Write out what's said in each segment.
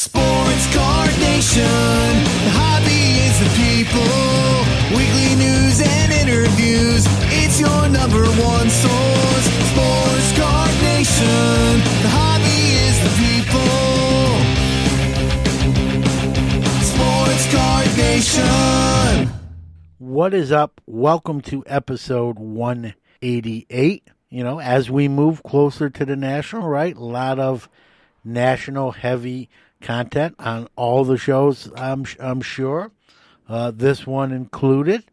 Sports Card Nation, the hobby is the people. Weekly news and interviews, it's your number one source. Sports Card Nation, the hobby is the people. Sports Card Nation. What is up? Welcome to episode 188. You know, as we move closer to the national, right? A lot of national heavy content on all the shows, I'm sure. This one included.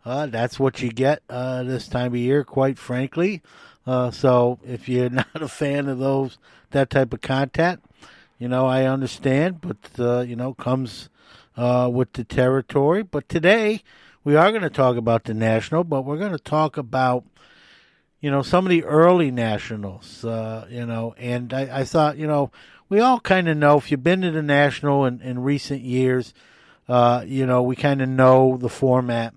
That's what you get this time of year, quite frankly. So if you're not a fan of that type of content, you know, I understand, but, comes with the territory. But today, we are going to talk about the national, but we're going to talk about, some of the early nationals, and I thought, we all kind of know, if you've been to the national in recent years, we kind of know the format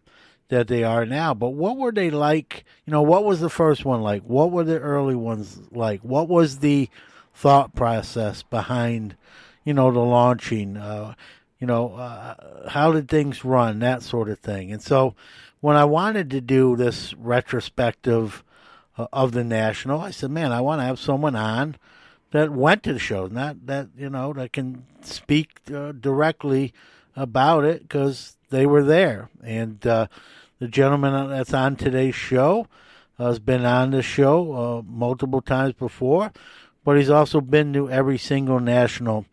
that they are now. But what were they like? What was the first one like? What were the early ones like? What was the thought process behind, the launching? How did things run? That sort of thing. And so when I wanted to do this retrospective of the national, I said, man, I want to have someone on that went to the show, not that, that can speak directly about it because they were there. And the gentleman that's on today's show has been on the show multiple times before, but he's also been to every single national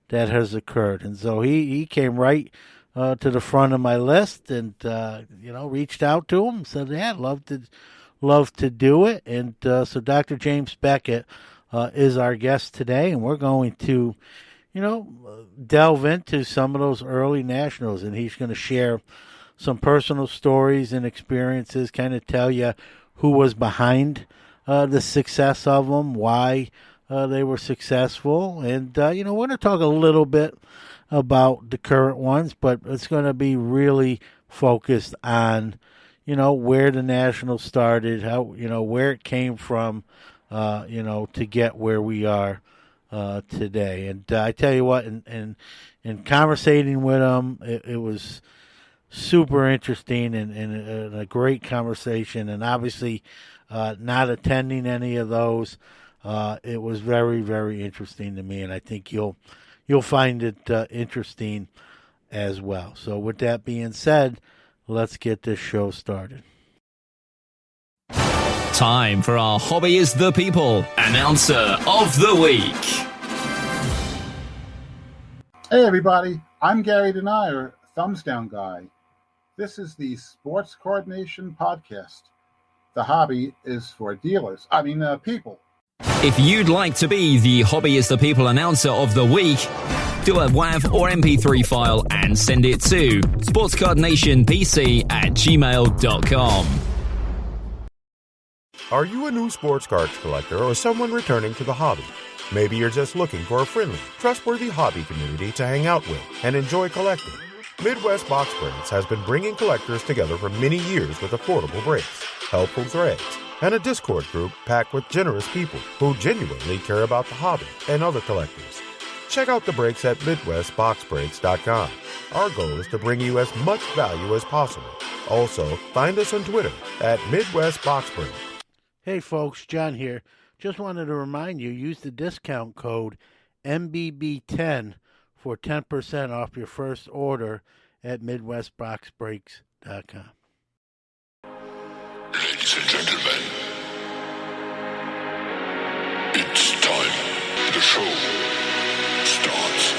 that has occurred. And so he came right to the front of my list and, reached out to him, said, yeah, I'd love to do it. And so Dr. James Beckett is our guest today, and we're going to, delve into some of those early nationals, and he's going to share some personal stories and experiences, kind of tell you who was behind the success of them, why they were successful, and, we're going to talk a little bit about the current ones, but it's going to be really focused on, where the national started, how, where it came from, to get where we are today. And I tell you what, in conversating with him, it was super interesting and a great conversation. And obviously, not attending any of those, it was very, very interesting to me. And I think you'll find it interesting as well. So with that being said, let's get this show started. Time for our Hobby is the People Announcer of the Week. Hey everybody, I'm Gary Denier, Thumbs Down Guy. This is the Sports Card Nation podcast. The hobby is for people. If you'd like to be the Hobby is the People Announcer of the Week, do a WAV or MP3 file and send it to sportscardnationpc@gmail.com. Are you a new sports cards collector or someone returning to the hobby? Maybe you're just looking for a friendly, trustworthy hobby community to hang out with and enjoy collecting. Midwest Box Breaks has been bringing collectors together for many years with affordable breaks, helpful threads, and a Discord group packed with generous people who genuinely care about the hobby and other collectors. Check out the breaks at MidwestBoxBreaks.com. Our goal is to bring you as much value as possible. Also, find us on Twitter at MidwestBoxBreaks. Hey folks, John here. Just wanted to remind you, use the discount code MBB10 for 10% off your first order at MidwestBoxBreaks.com. Ladies and gentlemen, it's time. The show starts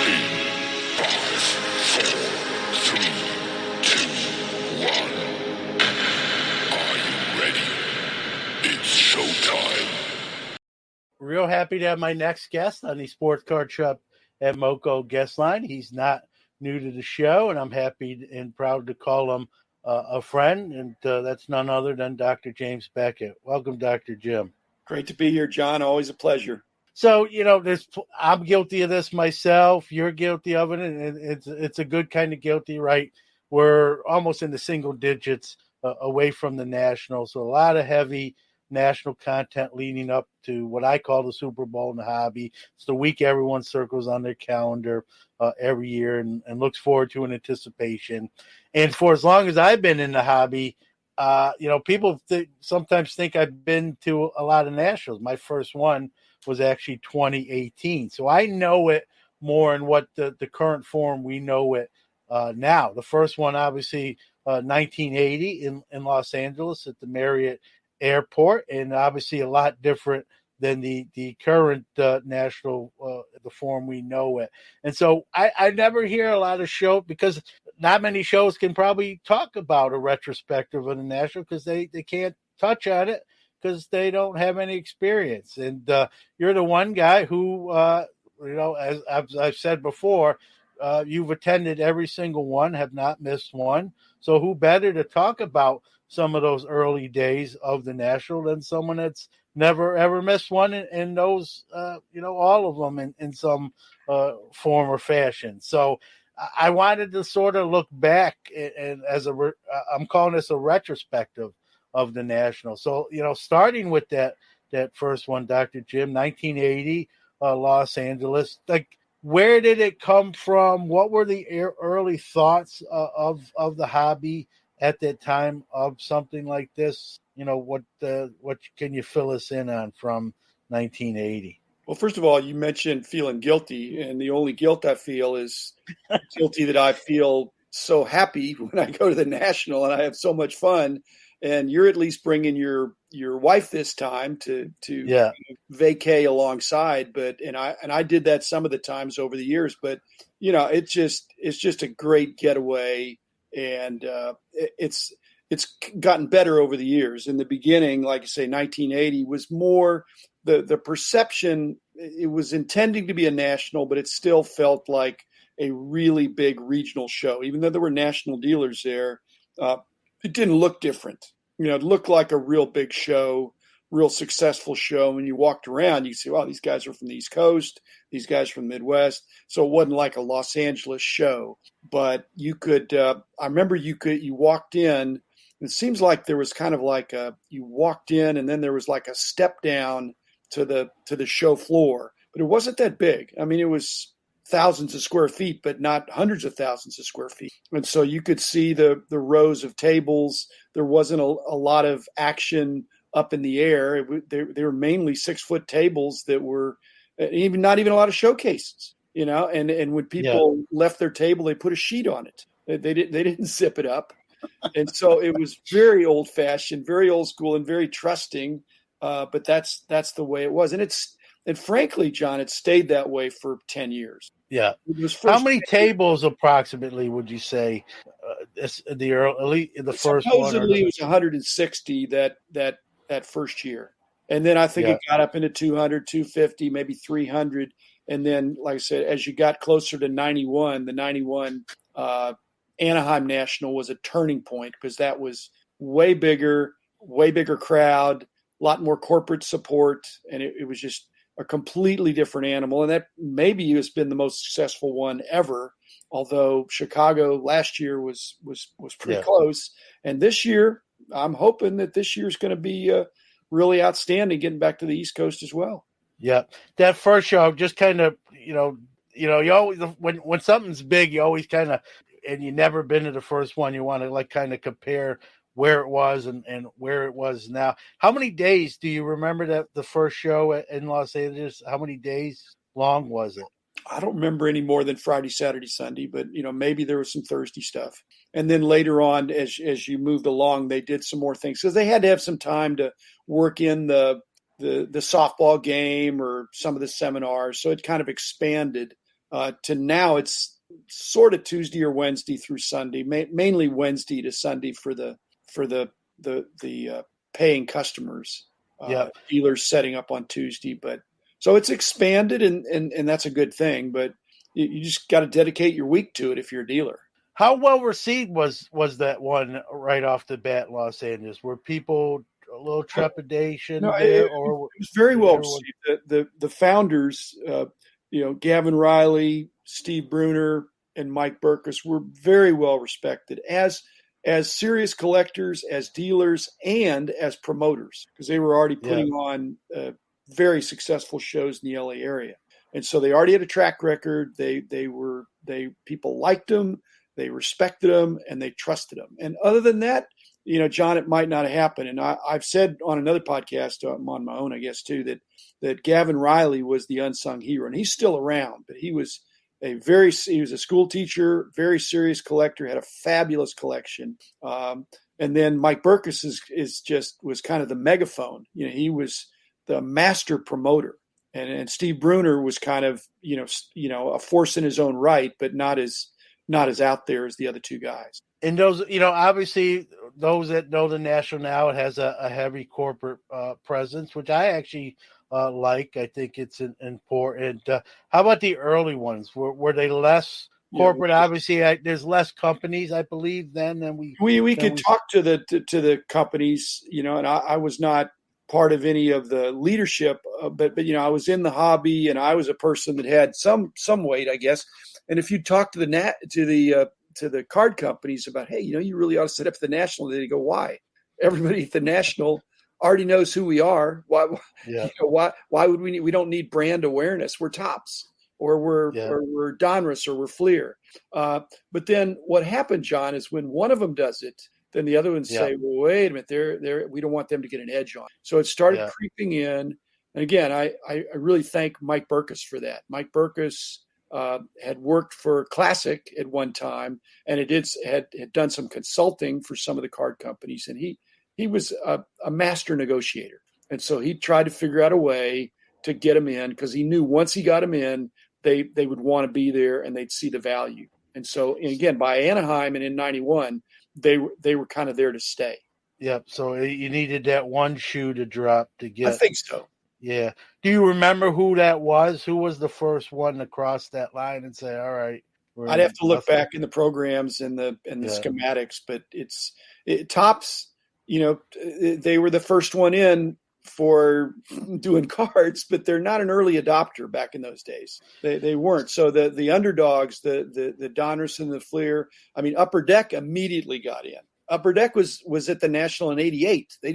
in 5, 4, 3, 2, 1. Are you ready? It's showtime. Real happy to have my next guest on the Sports Card Shop at Moco guest line. He's not new to the show, and I'm happy and proud to call him a friend, and that's none other than Dr. James Beckett. Welcome, Dr. Jim. Great to be here, John. Always a pleasure. So, I'm guilty of this myself. You're guilty of it, and it's a good kind of guilty, right? We're almost in the single digits away from the national, so a lot of heavy national content leading up to what I call the Super Bowl in the hobby. It's the week everyone circles on their calendar every year and looks forward to in anticipation. And for as long as I've been in the hobby, people sometimes think I've been to a lot of nationals. My first one was actually 2018. So I know it more in what the current form we know it now. The first one, obviously, 1980 in Los Angeles at the Marriott Airport, and obviously a lot different than the current national, the form we know it. And so I never hear a lot of show because not many shows can probably talk about a retrospective of the national because they can't touch on it because they don't have any experience. And you're the one guy who, as I've said before, you've attended every single one, have not missed one. So who better to talk about some of those early days of the national than someone that's never ever missed one and knows, all of them in some form or fashion. So I wanted to sort of look back and I'm calling this a retrospective of the national. So, starting with that first one, Dr. Jim, 1980, Los Angeles, like, where did it come from? What were the early thoughts of the hobby at that time of something like this? What can you fill us in on from 1980? Well, first of all, you mentioned feeling guilty, and the only guilt I feel is guilty that I feel so happy when I go to the national and I have so much fun. And you're at least bringing your wife this time to vacay alongside. But I did that some of the times over the years. But it's just a great getaway, and it's gotten better over the years. In the beginning, like you say, 1980 was more the perception. It was intending to be a national, but it still felt like a really big regional show. Even though there were national dealers there, it didn't look different. It looked like a real big show, real successful show. When you walked around, you see, wow, these guys are from the East Coast, these guys from the Midwest. So it wasn't like a Los Angeles show, but you could, I remember you walked in. It seems like there was kind of like you walked in and then there was like a step down to the show floor, but it wasn't that big. I mean, it was thousands of square feet, but not hundreds of thousands of square feet. And so you could see the rows of tables. There wasn't a lot of action up in the air. They were mainly 6-foot tables that were not even a lot of showcases, and when people left their table, they put a sheet on it. They didn't zip it up. And so it was very old fashioned, very old school, and very trusting. But that's the way it was. And frankly, John, it stayed that way for 10 years. Yeah. How many tables approximately would you say the first one? Supposedly it was 160 that first year. And then I think it got up into 200, 250, maybe 300. And then, like I said, as you got closer to 91, the 91 Anaheim National was a turning point because that was way bigger crowd, a lot more corporate support. And it was just a completely different animal. And that maybe has been the most successful one ever. Although Chicago last year was pretty close. And this year, I'm hoping that this year is going to be really outstanding, getting back to the East Coast as well. Yeah. That first show just kind of, you always, when something's big, you always kind of, and you've never been to the first one, you want to like kind of compare where it was and where it was now. How many days do you remember that the first show in Los Angeles? How many days long was it? I don't remember any more than Friday, Saturday, Sunday, but maybe there was some Thursday stuff. And then later on, as you moved along, they did some more things because they had to have some time to work in the softball game or some of the seminars. So it kind of expanded to now it's sort of Tuesday or Wednesday through Sunday, mainly Wednesday to Sunday for the paying customers, dealers setting up on Tuesday. But so it's expanded and that's a good thing, but you just got to dedicate your week to it if you're a dealer. How well received was that one right off the bat in Los Angeles? Were people a little trepidation there? It was very well received. The founders, Gavin Riley, Steve Bruner, and Mike Burkus were very well respected, as as serious collectors, as dealers, and as promoters, because they were already putting on very successful shows in the LA area. And so they already had a track record. People liked them, they respected them, and they trusted them. And other than that, John, it might not have happened. And I've said on another podcast, I'm on my own, I guess, too, that Gavin Riley was the unsung hero, and he's still around, but he was he was a school teacher, very serious collector, had a fabulous collection. And then Mike Burkus was kind of the megaphone. He was the master promoter, and Steve Bruner was kind of, a force in his own right, but not as out there as the other two guys. And those, obviously those that know the National now, it has a heavy corporate presence, which I actually like. I think it's important. How about the early ones? Were they less corporate? Yeah, obviously, there's less companies, I believe, then than we could talk to the companies, and I was not part of any of the leadership, but I was in the hobby, and I was a person that had some weight, I guess. And if you talk to the card companies about, hey, you really ought to set up the National, they go, why? Everybody at the National already knows who we are. Why? Yeah. Why would we don't need brand awareness. We're Topps, or we're Donruss, or we're Fleer. But then what happened, John, is when one of them does it, then the other ones say, well, wait a minute, we don't want them to get an edge on. So it started creeping in. And again, I really thank Mike Burkus for that. Mike Burkus had worked for Classic at one time, and had done some consulting for some of the card companies. And he was a master negotiator. And so he tried to figure out a way to get them in, because he knew once he got them in, they would want to be there and they'd see the value. And so, and again, by Anaheim and in 91, they were kind of there to stay. Yep. So you needed that one shoe to drop to get. I think so. Yeah. Do you remember who that was? Who was the first one to cross that line and say, all right? I'd have to look back in the programs and the schematics, but Topps, they were the first one in for doing cards, but they're not an early adopter back in those days. They weren't. So the underdogs, the Donruss and the Fleer, Upper Deck immediately got in. Upper Deck was at the National in '88. They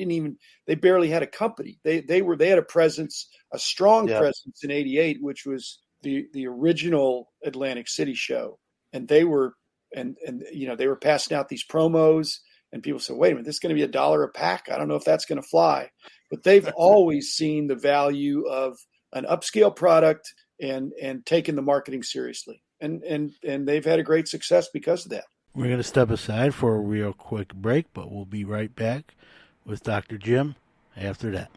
barely had a company. They had a presence, a strong presence in '88, which was the original Atlantic City show. And they were passing out these promos, and people said, wait a minute, this is going to be $1 a pack. I don't know if that's going to fly. But they've always seen the value of an upscale product and taken the marketing seriously. And they've had a great success because of that. We're going to step aside for a real quick break, but we'll be right back with Dr. Jim after that.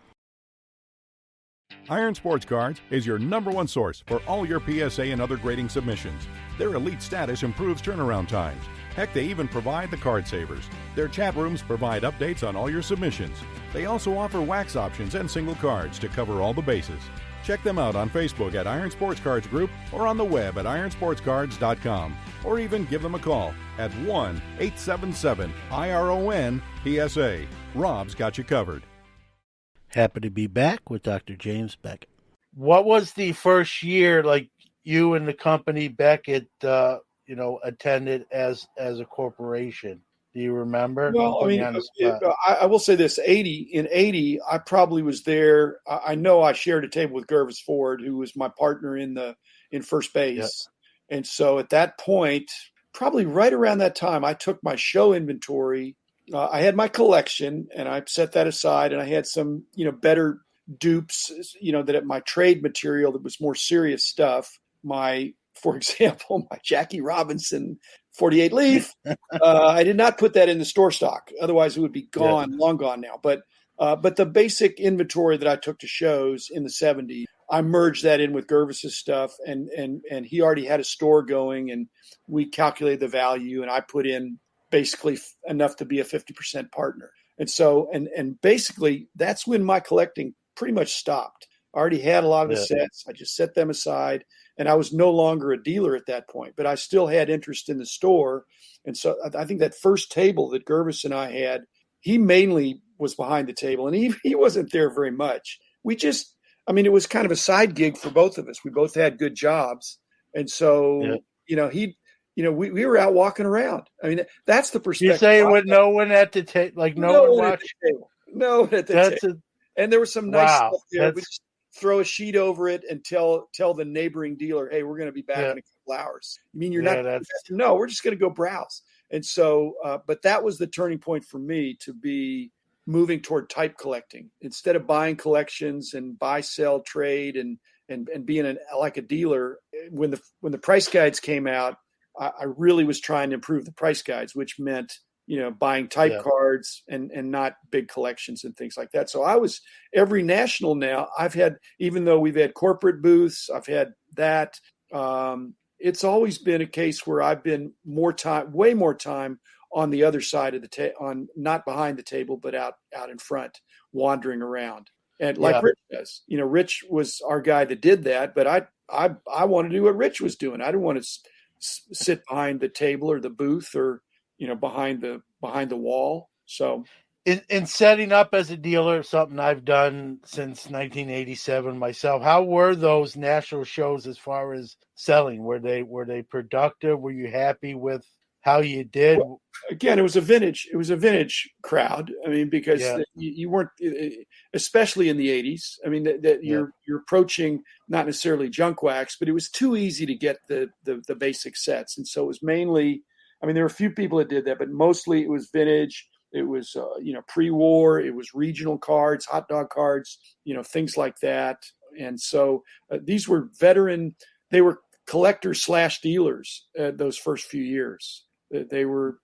Iron Sports Cards is your #1 source for all your PSA and other grading submissions. Their elite status improves turnaround times. Heck, they even provide the card savers. Their chat rooms provide updates on all your submissions. They also offer wax options and single cards to cover all the bases. Check them out on Facebook at Iron Sports Cards Group, or on the web at ironsportscards.com, or even give them a call at 1-877-IRON-PSA. Rob's got you covered. Happy to be back with Dr. James Beckett. What was the first year like you and the company Beckett, attended as a corporation? Do you remember? Well, I will say this: in 80, I probably was there. I know I shared a table with Gervis Ford, who was my partner in first base. Yep. And so at that point, probably right around that time, I took my show inventory. I had my collection, and I set that aside, and I had some, better dupes, that my trade material that was more serious stuff. For example, my Jackie Robinson 48 Leaf. I did not put that in the store stock. Otherwise, it would be gone, long gone now. But the basic inventory that I took to shows in the 70s, I merged that in with Gervis's stuff, and he already had a store going, and we calculated the value, and I put in basically enough to be a 50% partner. And so, and basically that's when my collecting pretty much stopped. I already had a lot of the sets. I just set them aside, and I was no longer a dealer at that point, but I still had interest in the store. And so I think that first table that Gervis and I had, he mainly was behind the table, and he wasn't there very much. It was kind of a side gig for both of us. We both had good jobs. And so, we were out walking around. I mean, that's the perspective. You're saying with no one at the table, like no one watched? No one at the table. And there was some nice stuff there. We just throw a sheet over it and tell the neighboring dealer, hey, we're going to be back in a couple hours. You mean you're not? No, we're just going to go browse. And so, but that was the turning point for me to be moving toward type collecting instead of buying collections and buy, sell, trade, and being like a dealer. When the price guides came out, I really was trying to improve the price guides, which meant buying type cards and not big collections and things like that. So I was every national now. I've had, even though we've had corporate booths, I've had that. It's always been a case where I've been way more time on the other side of the on not behind the table, but out in front, wandering around. And like Rich does, Rich was our guy that did that, but I wanted to do what Rich was doing. I didn't want to sit behind the table or the booth or, behind the wall. So in setting up as a dealer, something I've done since 1987 myself, how were those national shows as far as selling? Were they productive? Were you happy with how you did? Well, again, it was a vintage crowd. I mean, because you weren't, especially in the 80s. I mean, that you're approaching not necessarily junk wax, but it was too easy to get the basic sets. And so it was mainly, I mean, there were a few people that did that, but mostly it was vintage. It was, pre-war. It was regional cards, hot dog cards, things like that. And so these were they were collectors / dealers those first few years. They were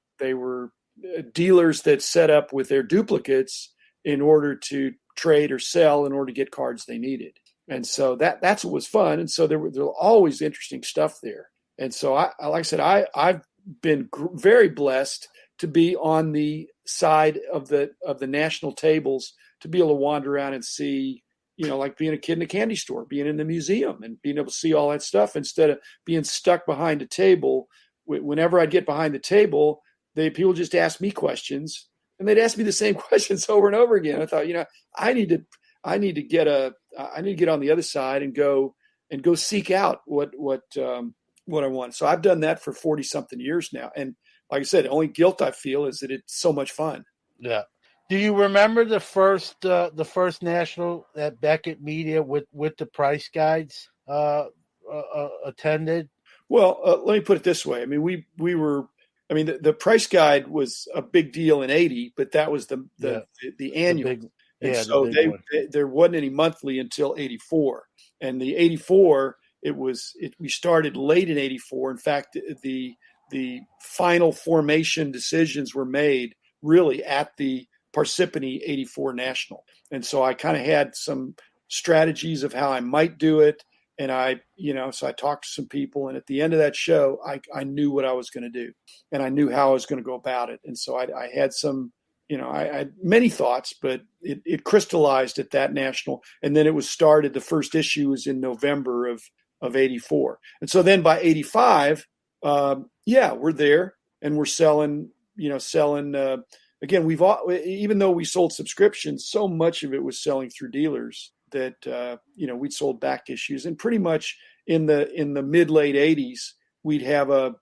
dealers that set up with their duplicates in order to trade or sell in order to get cards they needed. And so that's what was fun. And so there were always interesting stuff there. And so like I said, I've been very blessed to be on the side of the national tables, to be able to wander around and see, like being a kid in a candy store, being in the museum and being able to see all that stuff instead of being stuck behind a table. Whenever I'd get behind the table, people just ask me questions, and they'd ask me the same questions over and over again. I thought, I need to get on the other side and go seek out what I want. So I've done that for 40 something years now. And like I said, the only guilt I feel is that it's so much fun. Yeah. Do you remember the first national that Beckett Media with the price guides attended? Well, let me put it this way. I mean, we were. I mean, the price guide was a big deal in '80, but that was the annual. So there wasn't any monthly until '84, and the '84 we started late in '84. In fact, the final formation decisions were made really at the Parsippany '84 National. And so I kind of had some strategies of how I might do it. And so I talked to some people, and at the end of that show, I knew what I was going to do, and I knew how I was going to go about it. And so I had some, I had many thoughts, but it crystallized at that national. And then it was started. The first issue was in November of '84. And so then by '85, we're there and we're selling. Again, even though we sold subscriptions, so much of it was selling through dealers that we'd sold back issues, and pretty much in the mid late '80s, we'd have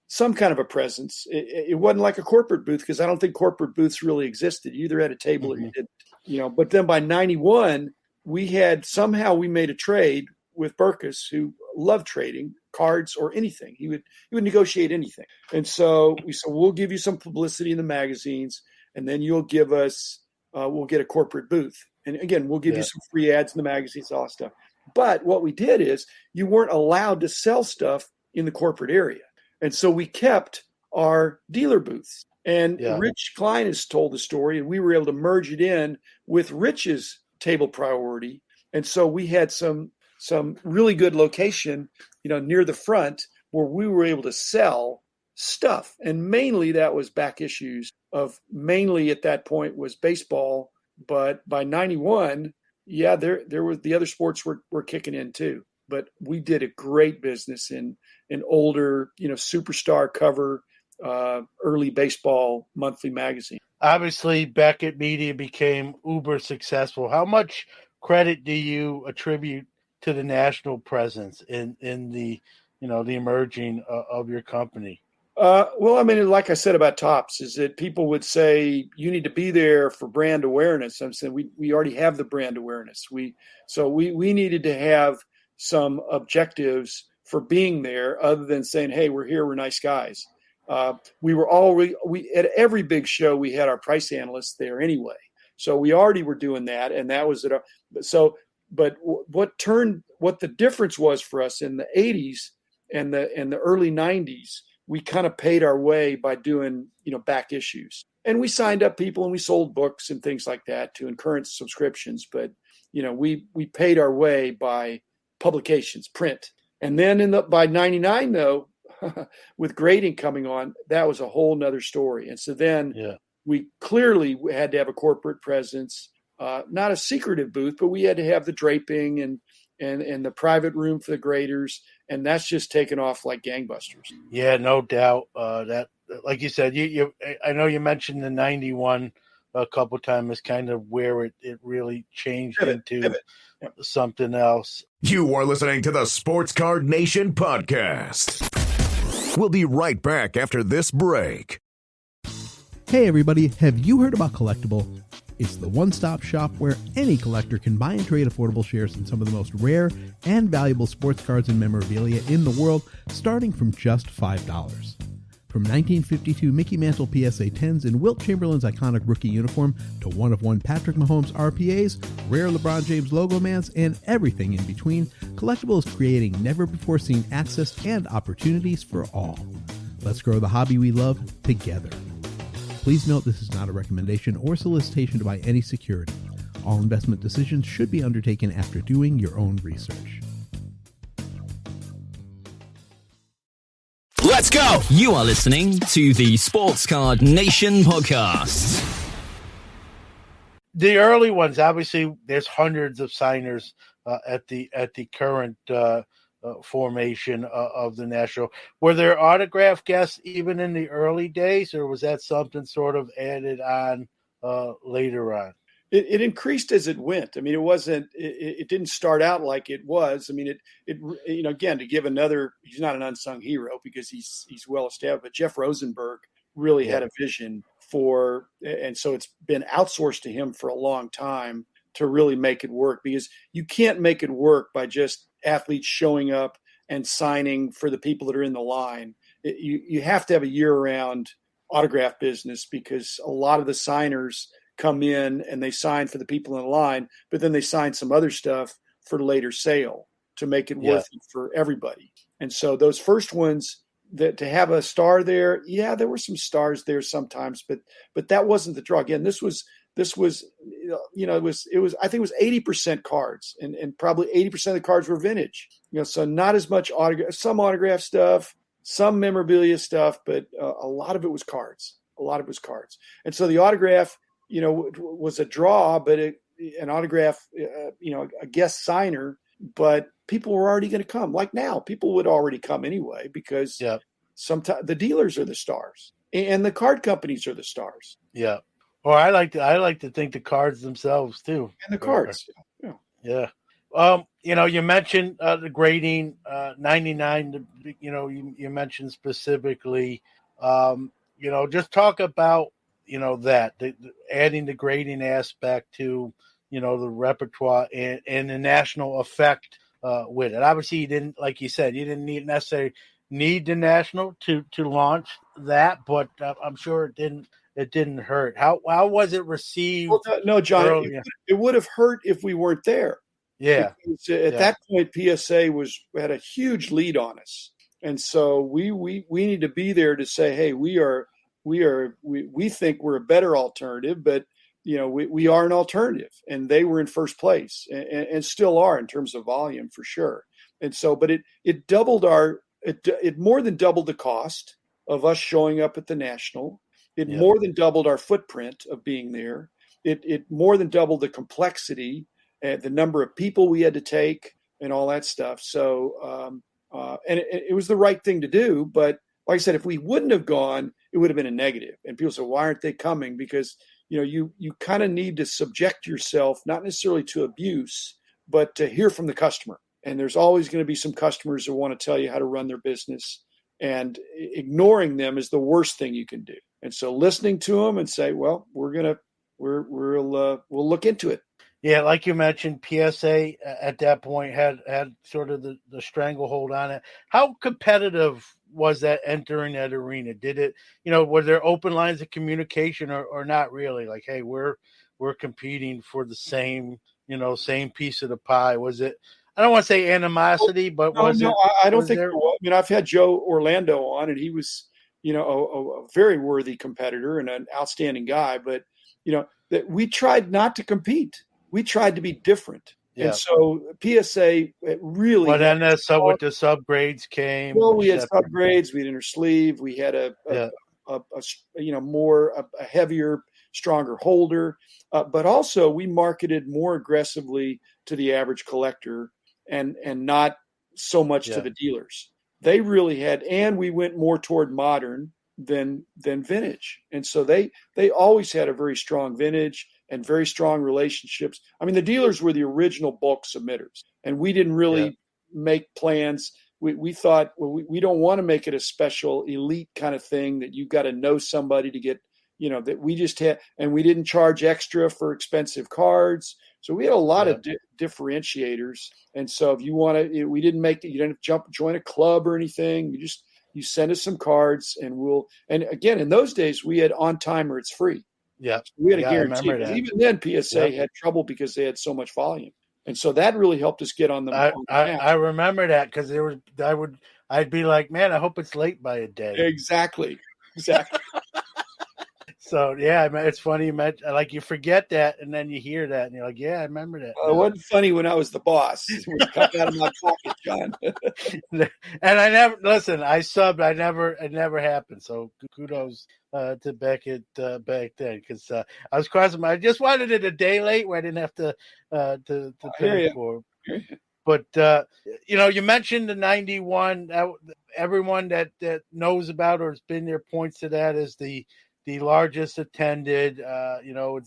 some kind of a presence. It wasn't like a corporate booth, because I don't think corporate booths really existed. You either had a table or you didn't. But then by '91, we made a trade with Burkus, who loved trading cards or anything. He would negotiate anything. And so we said, we'll give you some publicity in the magazines, and then you'll give us, we'll get a corporate booth. And again, we'll give you some free ads in the magazines, all that stuff. But what we did is you weren't allowed to sell stuff in the corporate area. And so we kept our dealer booths. And Rich Klein has told the story, and we were able to merge it in with Rich's table priority. And so we had some really good location, near the front, where we were able to sell stuff. And mainly that was back issues mainly at that point was baseball. But by '91, there was the other sports were kicking in too. But we did a great business in an older, superstar cover, early baseball monthly magazine. Obviously, Beckett Media became uber successful. How much credit do you attribute to the national presence in the the emerging of your company? Well, I mean, like I said about Tops, is that people would say you need to be there for brand awareness. I'm saying we already have the brand awareness. We needed to have some objectives for being there, other than saying, "Hey, we're here, we're nice guys." We at every big show we had our price analysts there anyway, so we already were doing that, and that was it. But what the difference was for us in the '80s and the early '90s. We kind of paid our way by doing, back issues, and we signed up people and we sold books and things like that to encourage subscriptions. But, we paid our way by publications, print. And then by 99 though, with grading coming on, that was a whole nother story. And so then we clearly had to have a corporate presence, not a secretive booth, but we had to have the draping and the private room for the graders. And that's just taken off like gangbusters. Yeah, no doubt. That, like you said, I know you mentioned the 91 a couple times as kind of where it really changed into something else. You are listening to the Sports Card Nation podcast. We'll be right back after this break. Hey everybody, have you heard about Collectible? It's the one-stop shop where any collector can buy and trade affordable shares in some of the most rare and valuable sports cards and memorabilia in the world, starting from just $5. From 1952 Mickey Mantle PSA 10s in Wilt Chamberlain's iconic rookie uniform to one-of-one Patrick Mahomes RPAs, rare LeBron James logo mans, and everything in between, Collectible is creating never-before-seen access and opportunities for all. Let's grow the hobby we love together. Please note this is not a recommendation or solicitation to buy any security. All investment decisions should be undertaken after doing your own research. Let's go! You are listening to the Sports Card Nation podcast. The early ones, obviously, there's hundreds of signers at the current formation of the National. Were there autograph guests even in the early days, or was that something sort of added on later on? It increased as it went. I mean, it didn't start out like it was. I mean, again, to give he's not an unsung hero because he's well established, but Jeff Rosenberg really had a vision and so it's been outsourced to him for a long time to really make it work, because you can't make it work by just athletes showing up and signing for the people that are in the line. You have to have a year-round autograph business, because a lot of the signers come in and they sign for the people in the line, but then they sign some other stuff for later sale to make it worth it for everybody. And so those first ones, that to have a star there, there were some stars there sometimes, but that wasn't the draw. Again, this was I think it was 80% cards, and probably 80% of the cards were vintage. So not as much some autograph stuff, some memorabilia stuff, but a lot of it was cards. And so the autograph, was a draw, but an autograph, a guest signer, but people were already going to come. Like now, people would already come anyway, because sometimes the dealers are the stars and the card companies are the stars. Yeah. Or I like to think the cards themselves too. And the cards. Yeah. You mentioned the grading, 99, you mentioned specifically, just talk about, that adding the grading aspect to, the repertoire and the national effect with it. Obviously, you didn't, like you said, you didn't necessarily need the national to launch that, but I'm sure it didn't hurt. How was it received? Well, no, John, it would have hurt if we weren't there. Yeah. Because at that point, PSA had a huge lead on us, and so we need to be there to say, hey, we think we're a better alternative, but we are an alternative, and they were in first place and still are in terms of volume for sure. And so, but it doubled it more than doubled the cost of us showing up at the National. It more than doubled our footprint of being there. It more than doubled the complexity and the number of people we had to take and all that stuff. So, and it was the right thing to do. But like I said, if we wouldn't have gone, it would have been a negative. And people say, why aren't they coming? Because, you kind of need to subject yourself, not necessarily to abuse, but to hear from the customer. And there's always going to be some customers who want to tell you how to run their business, and ignoring them is the worst thing you can do. And so listening to them and say, well, we'll look into it. Yeah, like you mentioned, PSA at that point had sort of the stranglehold on it. How competitive was that entering that arena? Did it, were there open lines of communication or not really? Like, hey, we're competing for the same piece of the pie. Was it, I don't want to say animosity, but I don't think there was. I mean, I've had Joe Orlando on, and he was, a very worthy competitor and an outstanding guy, but, that we tried not to compete. We tried to be different. Yeah. And so PSA really. But then with the subgrades came. Well, we had subgrades. We had inner sleeve. We had a heavier, stronger holder. But also we marketed more aggressively to the average collector and not so much to the dealers. They really had, and we went more toward modern than vintage. And so they always had a very strong vintage and very strong relationships. I mean, the dealers were the original bulk submitters, and we didn't really make plans. We thought, well, we don't want to make it a special elite kind of thing that you've got to know somebody to get, that we just had, and we didn't charge extra for expensive cards. So we had a lot of differentiators. And so if you want to, we didn't make it, you didn't join a club or anything. You send us some cards and again, in those days we had on time or it's free. Yeah. So we had a guarantee. Even then PSA had trouble because they had so much volume. And so that really helped us get on the map. I remember that because I'd be like, man, I hope it's late by a day. Exactly. So yeah, it's funny you mentioned, like, you forget that and then you hear that and you're like, yeah, I remember that. It wasn't funny when I was the boss. It was cut out of my pocket, John. And I never I subbed. It never happened. So kudos to Beckett back then, because I was crossing. I just wanted it a day late where I didn't have to pay for it. But you mentioned the 91. Everyone that knows about or has been there points to that as the largest attended. I know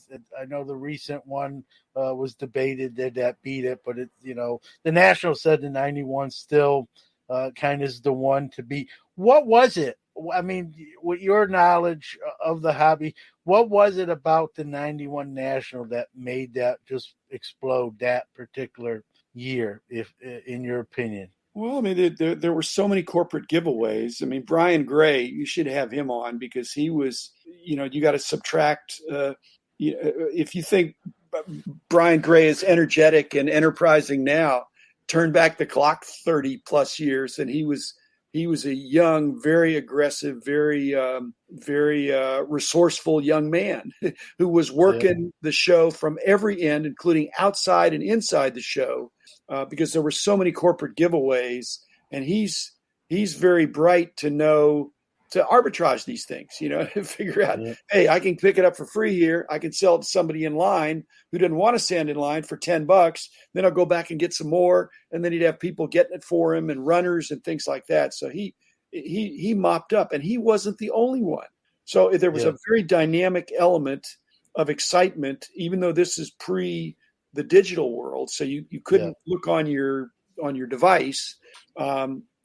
the recent one was debated that beat it, but the National said the 91 still kind of is the one to beat. What was it? I mean, with your knowledge of the hobby, what was it about the 91 National that made that just explode that particular year, if in your opinion? Well, I mean, there were so many corporate giveaways. I mean, Brian Gray, you should have him on because he was, you got to subtract. If you think Brian Gray is energetic and enterprising now, turn back the clock 30 plus years, and he was a young, very aggressive, very resourceful young man who was working the show from every end, including outside and inside the show. Because there were so many corporate giveaways, and he's very bright to know to arbitrage these things, to figure out, hey, I can pick it up for free here. I can sell it to somebody in line who didn't want to stand in line for $10. Then I'll go back and get some more. And then he'd have people getting it for him and runners and things like that. So he mopped up, and he wasn't the only one. So there was a very dynamic element of excitement, even though this is pre the digital world. So you couldn't look on your device.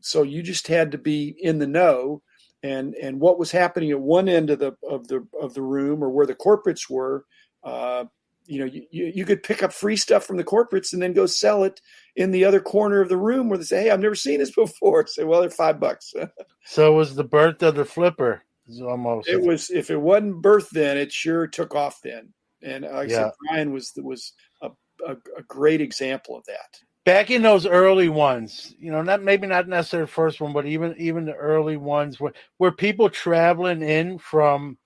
So you just had to be in the know and what was happening at one end of the room or where the corporates were. You could pick up free stuff from the corporates and then go sell it in the other corner of the room where they say, hey, I've never seen this before. Say, well, they're $5. So it was the birth of the flipper. Almost. It was, if it wasn't birth then, it sure took off then. And like I said, Brian was a great example of that. Back in those early ones, not necessarily the first one, but even the early ones, were people traveling in from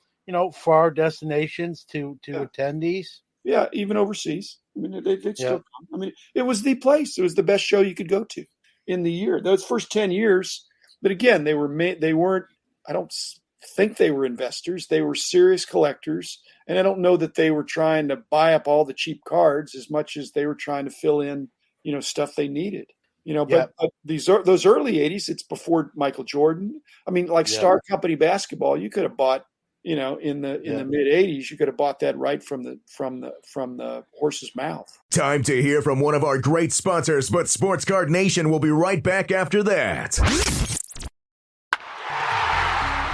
far destinations to attend these? Yeah, even overseas. I mean, they'd still come. I mean, it was the place. It was the best show you could go to in the year. Those first 10 years, but again, they weren't. I don't think they were investors. They were serious collectors. And I don't know that they were trying to buy up all the cheap cards as much as they were trying to fill in, stuff they needed. But those early 80s, it's before Michael Jordan. I mean, like Star Company basketball, you could have bought, in the mid '80s, you could have bought that right from the horse's mouth. Time to hear from one of our great sponsors, but Sports Card Nation will be right back after that.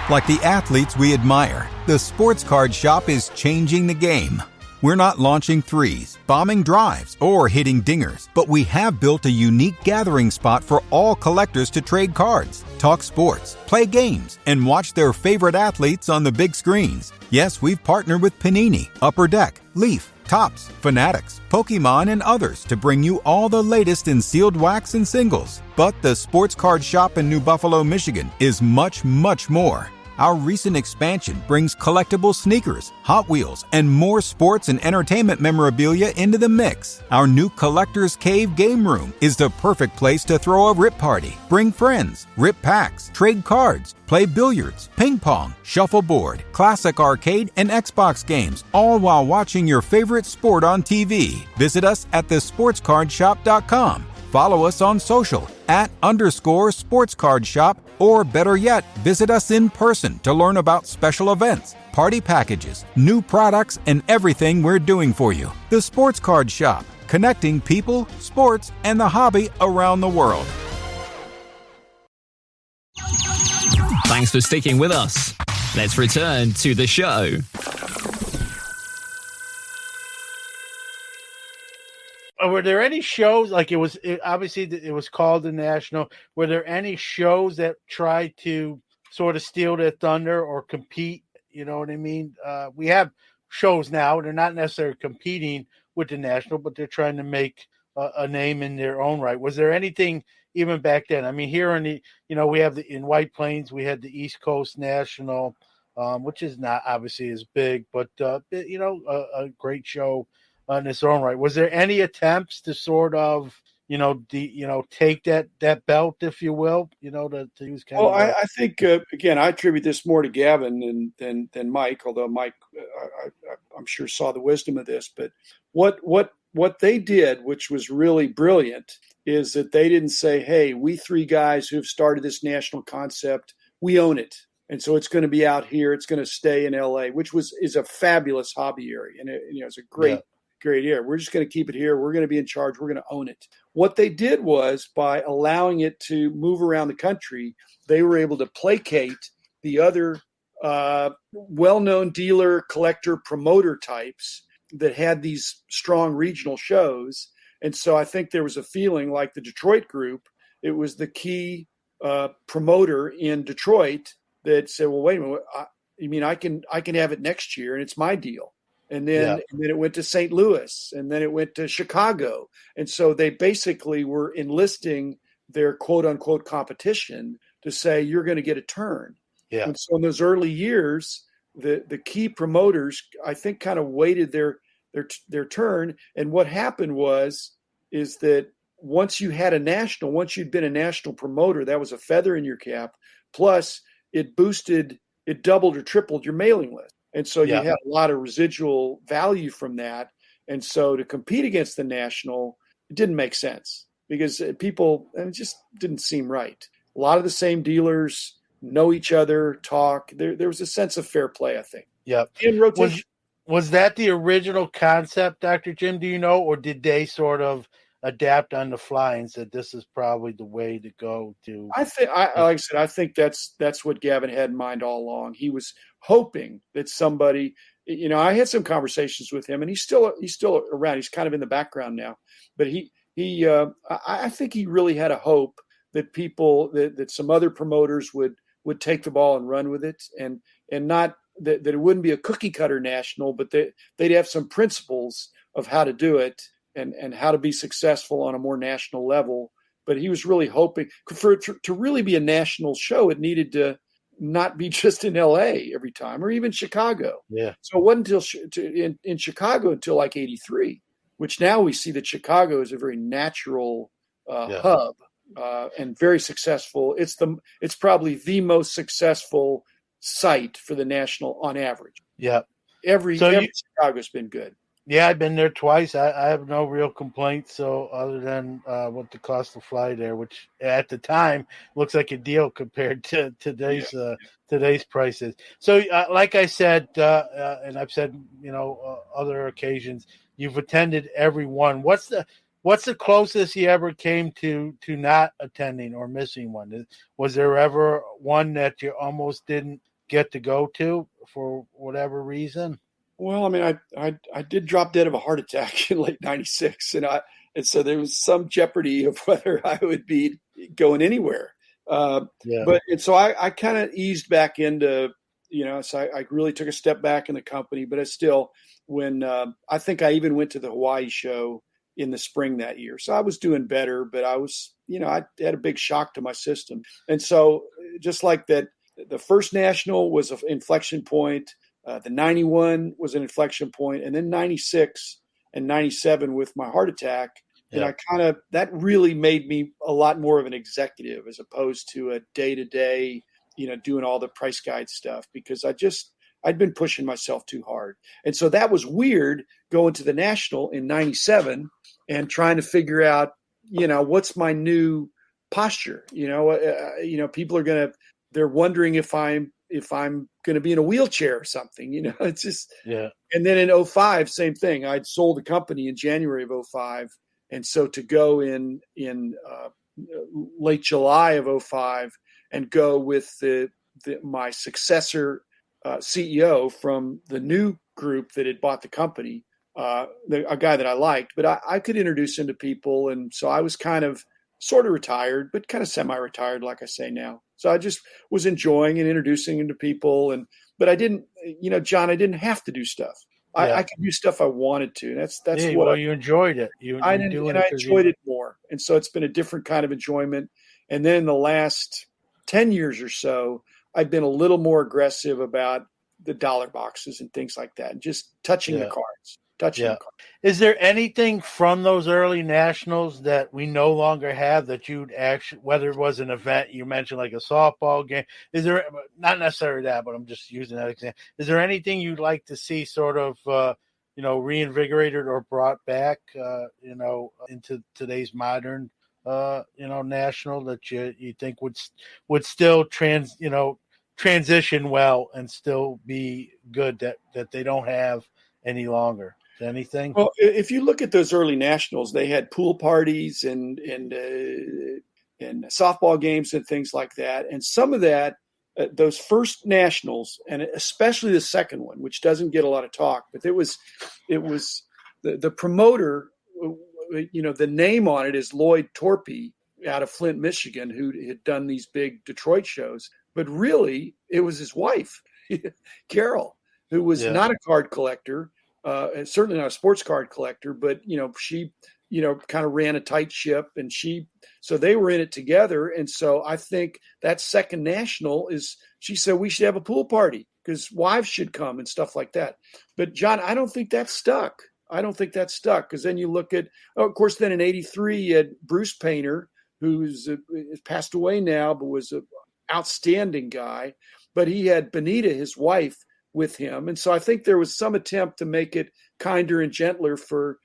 Like the athletes we admire, the Sports Card Shop is changing the game. We're not launching threes, bombing drives, or hitting dingers, but we have built a unique gathering spot for all collectors to trade cards, talk sports, play games, and watch their favorite athletes on the big screens. Yes, we've partnered with Panini, Upper Deck, Leaf, Topps, Fanatics, Pokemon, and others to bring you all the latest in sealed wax and singles. But the Sports Card Shop in New Buffalo, Michigan is much, much more. Our recent expansion brings collectible sneakers, Hot Wheels, and more sports and entertainment memorabilia into the mix. Our new Collector's Cave game room is the perfect place to throw a rip party, bring friends, rip packs, trade cards, play billiards, ping pong, shuffleboard, classic arcade, and Xbox games, all while watching your favorite sport on TV. Visit us at thesportscardshop.com. Follow us on social @_sportscardshop, or better yet, visit us in person to learn about special events, party packages, new products, and everything we're doing for you. The Sports Card Shop, connecting people, sports, and the hobby around the world. Thanks for sticking with us. Let's return to the show. Were there any shows, like it was called the National, were there any shows that tried to sort of steal their thunder or compete? You know what I mean? We have shows now. They're not necessarily competing with the National, but they're trying to make a name in their own right. Was there anything even back then? I mean, here in we have in White Plains, we had the East Coast National, which is not obviously as big, but a great show in its own right. Was there any attempts to sort of, take that belt, if you will, to use kind of? I think again, I attribute this more to Gavin than Mike, although Mike, I'm sure saw the wisdom of this. But what they did, which was really brilliant, is that they didn't say, "Hey, we three guys who have started this national concept, we own it, and so it's going to be out here. It's going to stay in LA," which is a fabulous hobby area, and it's a great area. We're just going to keep it here. We're going to be in charge. We're going to own it. What they did was, by allowing it to move around the country, they were able to placate the other well-known dealer, collector, promoter types that had these strong regional shows. And so I think there was a feeling like the Detroit group, it was the key promoter in Detroit that said, well, wait a minute, you mean I can have it next year and it's my deal. And then it went to St. Louis, and then it went to Chicago. And so they basically were enlisting their quote unquote competition to say, you're going to get a turn. Yeah. And so in those early years, the key promoters, I think, kind of waited their turn. And what happened is that once you'd been a national promoter, that was a feather in your cap. Plus it doubled or tripled your mailing list. And so you had a lot of residual value from that. And so to compete against the National, it didn't make sense because it just didn't seem right. A lot of the same dealers know each other, talk. There was a sense of fair play, I think. Yeah. In rotation. Was that the original concept, Dr. Jim, do you know, or did they sort of adapt on the fly and said this is probably the way to go to? Like I said, I think that's what Gavin had in mind all along. He was hoping that somebody, I had some conversations with him, and he's still around. He's kind of in the background now, but I think he really had a hope that that some other promoters would take the ball and run with it, and not that it wouldn't be a cookie cutter national, but they'd have some principles of how to do it and how to be successful on a more national level. But he was really hoping for it to really be a national show. It needed to not be just in LA every time, or even Chicago. Yeah. So it wasn't until in Chicago until like 83, which now we see that Chicago is a very natural hub and very successful. It's probably the most successful site for the national on average. Yeah. Every Chicago's been good. Yeah, I've been there twice. I have no real complaints. So other than what the cost to fly there, which at the time looks like a deal compared to today's prices. So, like I said, and I've said, other occasions, you've attended every one. What's the closest you ever came to not attending or missing one? Was there ever one that you almost didn't get to go to for whatever reason? Well, I mean, I did drop dead of a heart attack in late '96, and so there was some jeopardy of whether I would be going anywhere. So I kind of eased back into, so I really took a step back in the company, but I still, when I think I even went to the Hawaii show in the spring that year. So I was doing better, but I was, I had a big shock to my system. And so just like that, the first national was an inflection point. The 91 was an inflection point, and then 96 and 97 with my heart attack. And I that really made me a lot more of an executive as opposed to a day-to-day, doing all the price guide stuff, because I'd been pushing myself too hard. And so that was weird going to the national in 97 and trying to figure out, what's my new posture? People they're wondering if I'm going to be in a wheelchair or something, it's just, And then in 2005, same thing. I'd sold the company in January of 2005. And so to go in late July of 2005 and go with my successor CEO from the new group that had bought the company, a guy that I liked, but I could introduce him to people. And so I was kind of sort of retired, but kind of semi-retired, like I say now. So I just was enjoying and introducing him to people. But I didn't, John, I didn't have to do stuff. I could do stuff I wanted to. That's you enjoyed it. I enjoyed it more. And so it's been a different kind of enjoyment. And then in the last 10 years or so, I've been a little more aggressive about the dollar boxes and things like that, and just touching the cards. Is there anything from those early nationals that we no longer have that you'd actually, whether it was an event you mentioned like a softball game, is there, not necessarily that, but I'm just using that example. Is there anything you'd like to see sort of, reinvigorated or brought back, into today's modern, national that you think would still transition well and still be good that they don't have any longer? Anything? Well, if you look at those early nationals, they had pool parties and softball games and things like that. And some of that, those first nationals, and especially the second one, which doesn't get a lot of talk, but it was the promoter. The name on it is Lloyd Torpy out of Flint, Michigan, who had done these big Detroit shows. But really, it was his wife, Carol, who was not a card collector. And certainly not a sports card collector, but she kind of ran a tight ship, and so they were in it together. And so I think that second national she said we should have a pool party because wives should come and stuff like that. But John, I don't think that stuck. Because then you look at, of course, then in '83 you had Bruce Painter, who's passed away now, but was an outstanding guy. But he had Benita, his wife, with him. And so I think there was some attempt to make it kinder and gentler for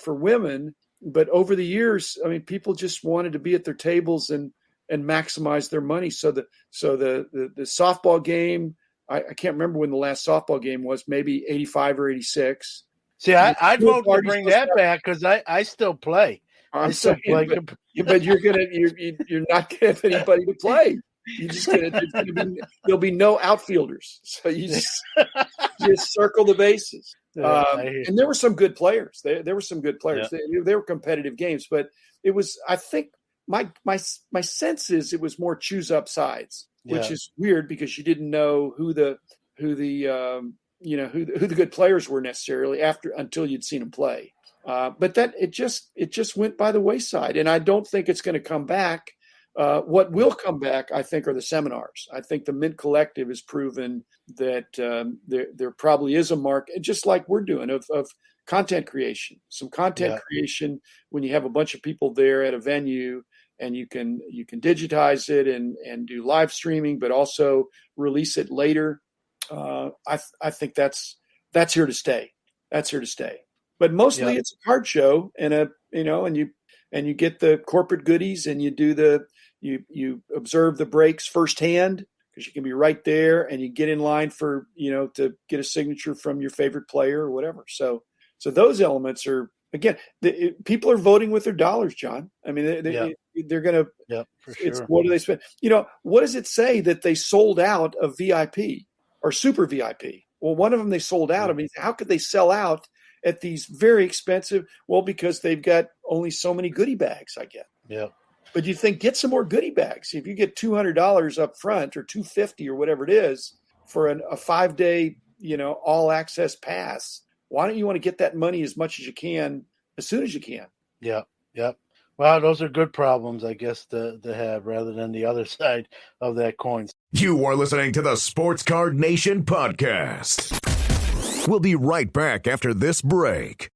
women. But over the years, I mean, people just wanted to be at their tables and maximize their money. So the softball game, I can't remember when the last softball game was, maybe 85 or 86. See, I'd vote to bring that back because I still play. I'm saying, but you're not gonna have anybody to play. There'll be no outfielders, so you just circle the bases. And there were some good players. There were some good players. They were competitive games, but it was. I think my sense is it was more choose up sides, which is weird because you didn't know who the good players were necessarily until you'd seen them play. But that it just went by the wayside, and I don't think it's going to come back. What will come back, I think, are the seminars. I think the Mint Collective has proven that there probably is a market, just like we're doing, of content creation. Some content creation when you have a bunch of people there at a venue, and you can digitize it and do live streaming, but also release it later. I think that's here to stay. That's here to stay. but mostly it's a card show and and you get the corporate goodies and you observe the breaks firsthand because you can be right there and you get in line for, to get a signature from your favorite player or whatever. So those elements are, again, people are voting with their dollars, John. I mean, they're going to, for sure. What do they spend? What does it say that they sold out of VIP or super VIP? Well, one of them they sold out. I mean, how could they sell out at these very expensive? Well, because they've got only so many goodie bags, I get. Yeah. But you think, get some more goodie bags. If you get $200 up front or $250 or whatever it is for a 5-day, all access pass, why don't you want to get that money as much as you can, as soon as you can? Yeah. Yep. Well, those are good problems, I guess, to have rather than the other side of that coin. You are listening to the Sports Card Nation podcast. We'll be right back after this break.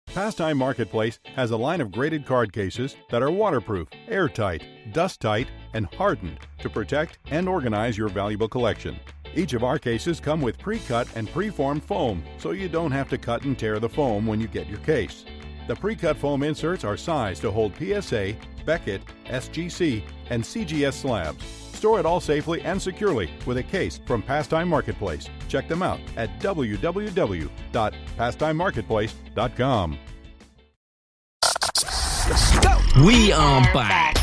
Pastime Marketplace has a line of graded card cases that are waterproof, airtight, dust-tight, and hardened to protect and organize your valuable collection. Each of our cases come with pre-cut and pre-formed foam, so you don't have to cut and tear the foam when you get your case. The pre-cut foam inserts are sized to hold PSA, Beckett, SGC, and CGS slabs. Store it all safely and securely with a case from Pastime Marketplace. Check them out at www.pastimemarketplace.com. We are back.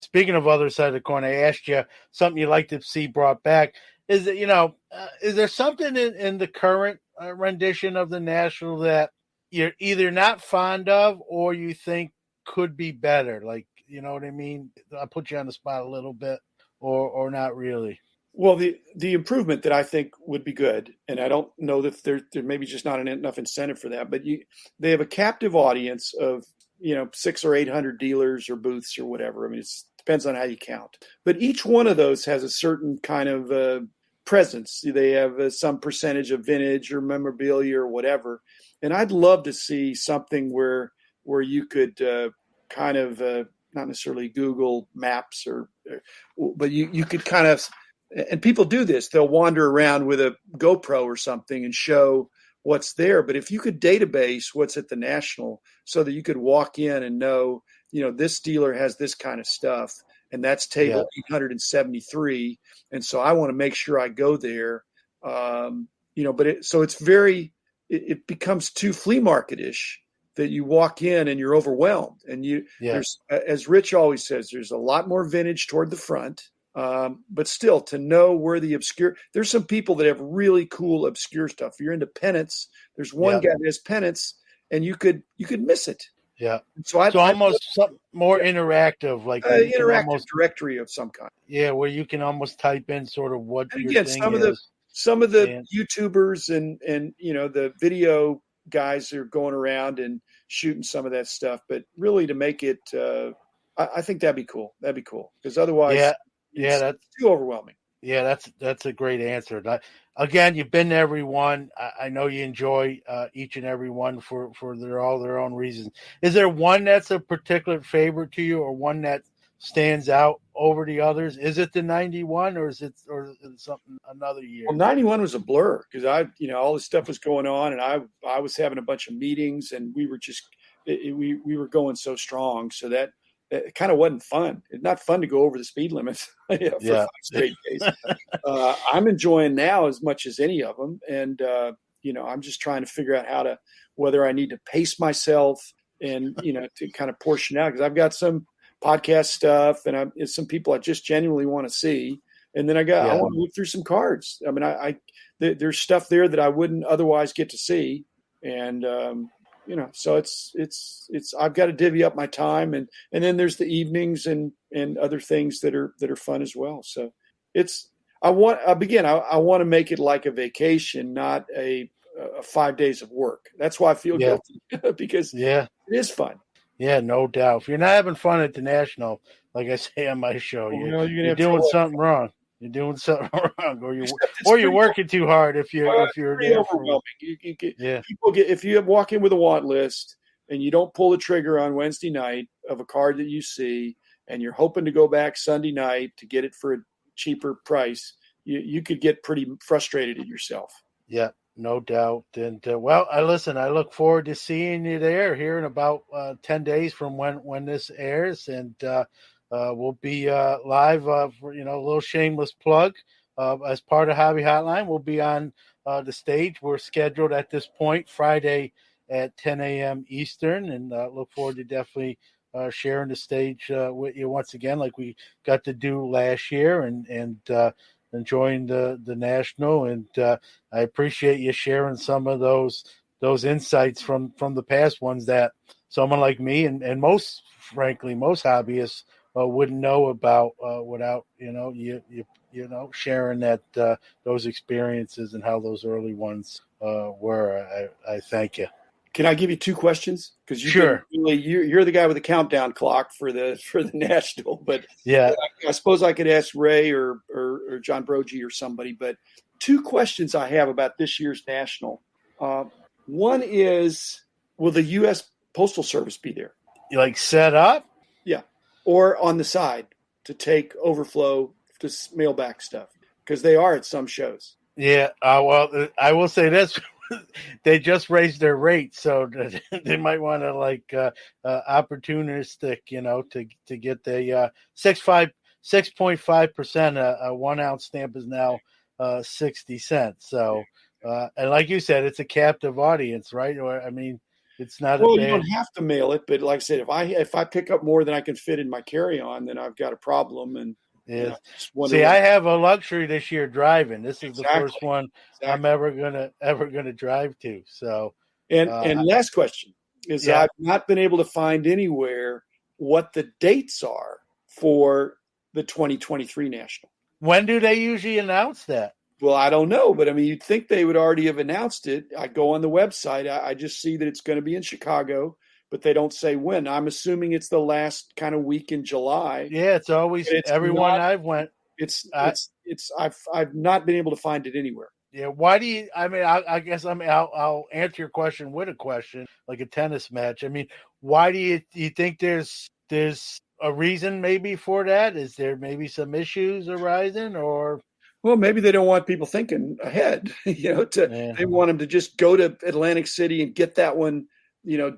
Speaking of other side of the coin, I asked you something you'd like to see brought back. Is that, is there something in the current rendition of the National that you're either not fond of or you think could be better? Like, you know what I mean? I'll put you on the spot a little bit or not really. Well, the improvement that I think would be good, and I don't know that there maybe just not enough incentive for that, but they have a captive audience of 600 or 800 dealers or booths or whatever. I mean, it depends on how you count. But each one of those has a certain kind of presence. They have some percentage of vintage or memorabilia or whatever. And I'd love to see something where you could kind of not necessarily Google Maps but you could kind of, and people do this, they'll wander around with a GoPro or something and show what's there. But if you could database what's at the National so that you could walk in and know, this dealer has this kind of stuff and that's table 873. And so I want to make sure I go there. But it becomes too flea market-ish that you walk in and you're overwhelmed. And there's, as Rich always says, there's a lot more vintage toward the front. But still, to know where there's some people that have really cool obscure stuff. If you're into pennants, there's one guy that has pennants, and you could miss it. Yeah. So almost something more interactive, like interactive directory of some kind. Yeah, where you can almost type in sort of what. And again, some of the YouTubers and the video guys are going around and shooting some of that stuff, but really to make it, I think that'd be cool. That'd be cool because otherwise. That's too overwhelming. Yeah, that's a great answer. Again, you've been to every one. I know you enjoy each and every one for all their own reasons. Is there one that's a particular favorite to you, or one that stands out over the others? Is it the 91, or is it something another year? Well, 91 was a blur because all this stuff was going on, and I was having a bunch of meetings, and we were just we were going so strong, so that. It kind of wasn't fun. It's not fun to go over the speed limits for 5 straight days. I'm enjoying now as much as any of them. And, I'm just trying to figure out whether I need to pace myself and, to kind of portion out. Because I've got some podcast stuff and some people I just genuinely want to see. And then I want to look through some cards. I mean, there's stuff there that I wouldn't otherwise get to see. And, so it's I've got to divvy up my time and then there's the evenings and other things that are fun as well. So I want to make it like a vacation, not a 5 days of work. That's why I feel guilty because it is fun. Yeah, no doubt. If you're not having fun at the National, like I say on my show, you're doing something wrong. You're doing something wrong, or you're working too hard. If you're overwhelming, if you walk in with a want list and you don't pull the trigger on Wednesday night of a card that you see, and you're hoping to go back Sunday night to get it for a cheaper price, you could get pretty frustrated at yourself. Yeah, no doubt. And well, I look forward to seeing you there here in about 10 days from when this airs, and we'll be live for, a little shameless plug. As part of Hobby Hotline, we'll be on the stage. We're scheduled at this point Friday at 10 a.m. Eastern, and look forward to definitely sharing the stage with you once again, like we got to do last year, and enjoying the national. And I appreciate you sharing some of those insights from the past ones that someone like me and most hobbyists wouldn't know about without you sharing that those experiences and how those early ones were. I thank you. Can I give you two questions? Because sure. You're the guy with the countdown clock for the national, but yeah, I suppose I could ask Ray or John Brogy or somebody. But two questions I have about this year's national. One is, will the U.S. Postal Service be there? You like set up? Yeah, or on the side to take overflow to mail back stuff, because they are at some shows. Yeah, well, I will say this. They just raised their rates, so they might want to opportunistic, to get the 6.5%. A 1 ounce stamp is now 60 cents. So, and like you said, it's a captive audience, right? Or I mean, it's not. Well, you don't have to mail it, but like I said, if I pick up more than I can fit in my carry-on, then I've got a problem. And yeah. See, I have a luxury this year driving. This is the first one I'm ever gonna drive to. So, and last question is, I've not been able to find anywhere what the dates are for the 2023 national. When do they usually announce that? Well, I don't know, but I mean, you'd think they would already have announced it. I go on the website. I just see that it's going to be in Chicago, but they don't say when. I'm assuming it's the last kind of week in July. Yeah, it's always everyone I've went. I've not been able to find it anywhere. Yeah, why do you? I mean, I guess I'll answer your question with a question, like a tennis match. I mean, why do you think there's a reason maybe for that? Is there maybe some issues arising, or? Well, maybe they don't want people thinking ahead. They want them to just go to Atlantic City and get that one,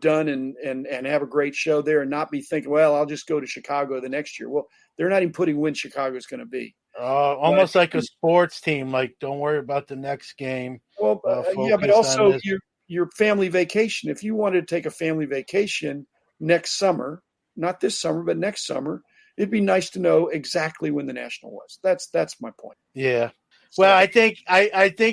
done and have a great show there, and not be thinking, well, I'll just go to Chicago the next year. Well, they're not even putting when Chicago is going to be. Almost like a sports team. Like, don't worry about the next game. Well, but also your family vacation. If you wanted to take a family vacation next summer, not this summer, but next summer, it'd be nice to know exactly when the national was. That's my point. Yeah. Well, I think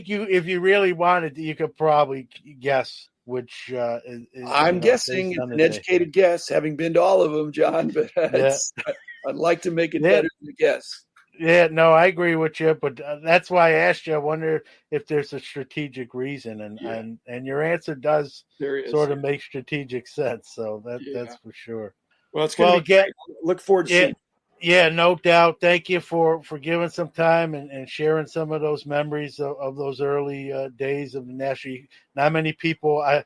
you, if you really wanted, you could probably guess which. I'm guessing it's an educated guess, having been to all of them, John. But I'd like to make it better than a guess. Yeah, no, I agree with you, but that's why I asked you. I wonder if there's a strategic reason, and your answer does sort of make strategic sense. So that's for sure. Well, it's going to be great. Look forward to seeing it. Yeah, no doubt. Thank you for giving some time and sharing some of those memories of those early days of the national. Not many people. I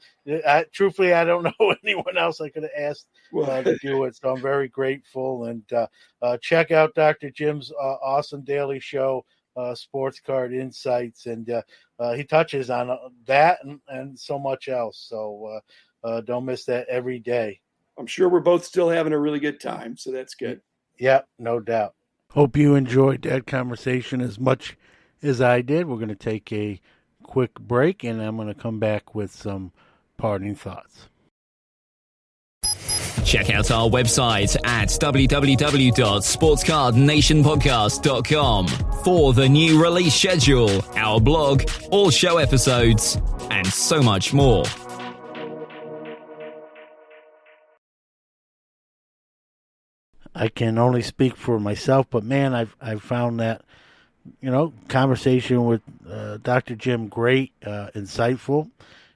truthfully, I don't know anyone else I could have asked to do it. So I'm very grateful. And check out Dr. Jim's awesome daily show, Sports Card Insights, and he touches on that and so much else. So don't miss that every day. I'm sure we're both still having a really good time, so that's good. Yeah, no doubt. Hope you enjoyed that conversation as much as I did. We're going to take a quick break, and I'm going to come back with some parting thoughts. Check out our website at www.sportscardnationpodcast.com for the new release schedule, our blog, all show episodes, and so much more. I can only speak for myself, but man, I've found that, conversation with Dr. Jim great, insightful.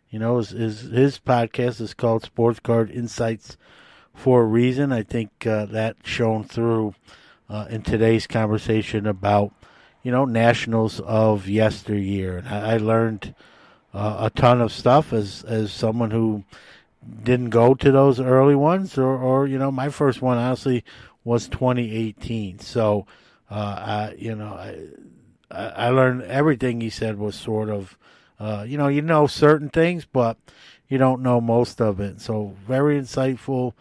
His podcast is called Sports Card Insights for a reason. I think that shone through in today's conversation about, nationals of yesteryear. And I learned a ton of stuff as someone who didn't go to those early ones, or my first one honestly was 2018. So I learned everything he said was sort of You know certain things, but you don't know most of it. So very insightful,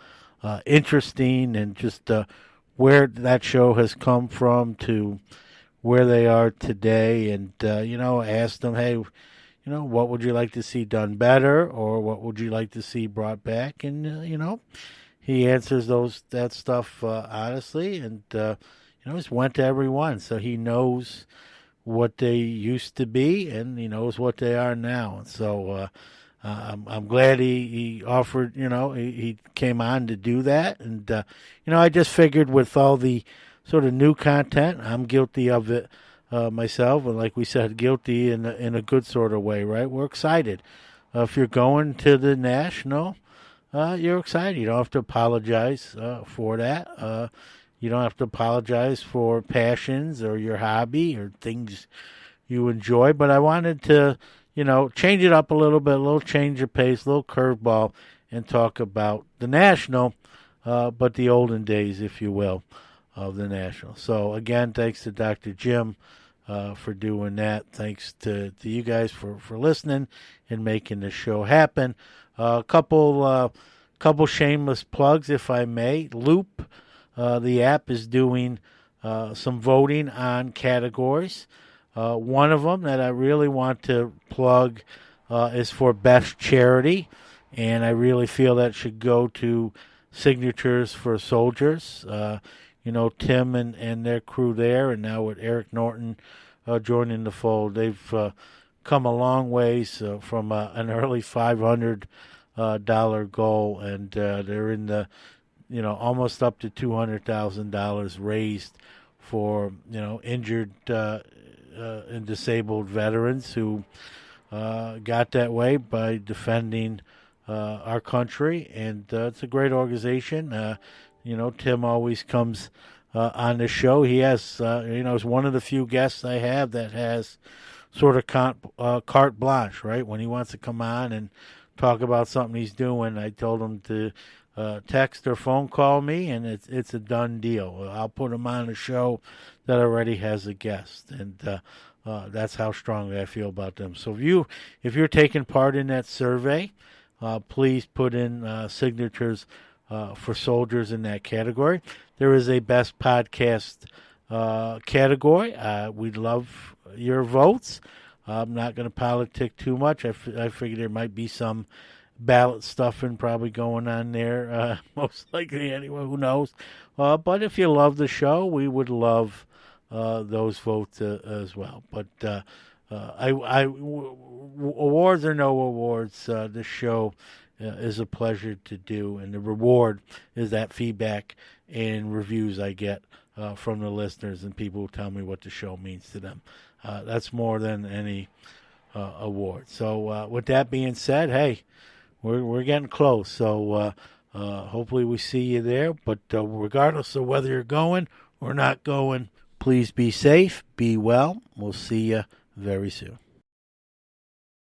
interesting, and just where that show has come from to where they are today. And, ask them, hey, what would you like to see done better, or what would you like to see brought back? And, he answers that stuff honestly, and, he's went to everyone, so he knows what they used to be, and he knows what they are now. And so I'm glad he offered, he came on to do that. And, I just figured with all the sort of new content, I'm guilty of it myself. And like we said, guilty in a good sort of way, right? We're excited. If you're going to the National, you're excited. You don't have to apologize for that. You don't have to apologize for passions or your hobby or things you enjoy. But I wanted to, change it up a little bit, a little change of pace, a little curveball, and talk about the National, but the olden days, if you will, of the National. So, again, thanks to Dr. Jim for doing that. Thanks to you guys for listening and making the show happen. A couple shameless plugs, if I may. Loop. The app is doing some voting on categories. One of them that I really want to plug is for Best Charity, and I really feel that should go to Signatures for Soldiers. Tim and their crew there, and now with Eric Norton joining the fold, they've come a long ways from an early $500 goal, and they're in the almost up to $200,000 raised for, injured and disabled veterans who got that way by defending our country. And it's a great organization. Tim always comes on the show. He has, is one of the few guests I have that has sort of carte blanche, right? When he wants to come on and talk about something he's doing, I told him to text or phone call me, and it's a done deal. I'll put him on a show that already has a guest, and that's how strongly I feel about them. So if you're taking part in that survey, please put in signatures for soldiers in that category. There is a best podcast category. We'd love your votes. I'm not going to politic too much. I figure there might be some ballot stuffing probably going on there, most likely anyway, who knows. But if you love the show, we would love those votes as well. But awards or no awards, this show is a pleasure to do, and the reward is that feedback and reviews I get from the listeners and people who tell me what the show means to them. That's more than any award. So with that being said, hey, we're getting close, so hopefully we see you there. But regardless of whether you're going or not going, please be safe, be well. We'll see you very soon.